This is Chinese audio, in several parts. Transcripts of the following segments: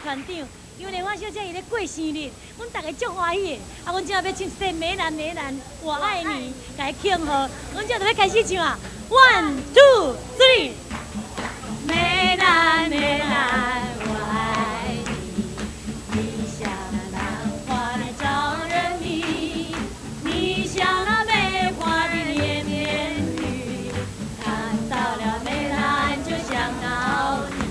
团长，因为莲花小姐伊咧过生日，阮大家足欢喜的。啊，阮正要唱一首《梅兰梅兰我爱你》，甲伊庆贺。阮正就要开始唱啊，1、2、3。梅兰梅兰我爱你，你像那兰花的招人迷，你像那梅花的绵绵雨，看到了梅兰就想到你。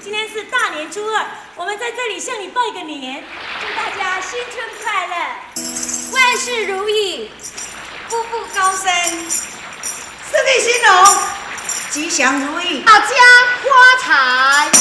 今天是大年初2，我们在这里向你拜个年，祝大家新春快乐，万事如意，步步高升，身体兴隆，吉祥如意，大家发财。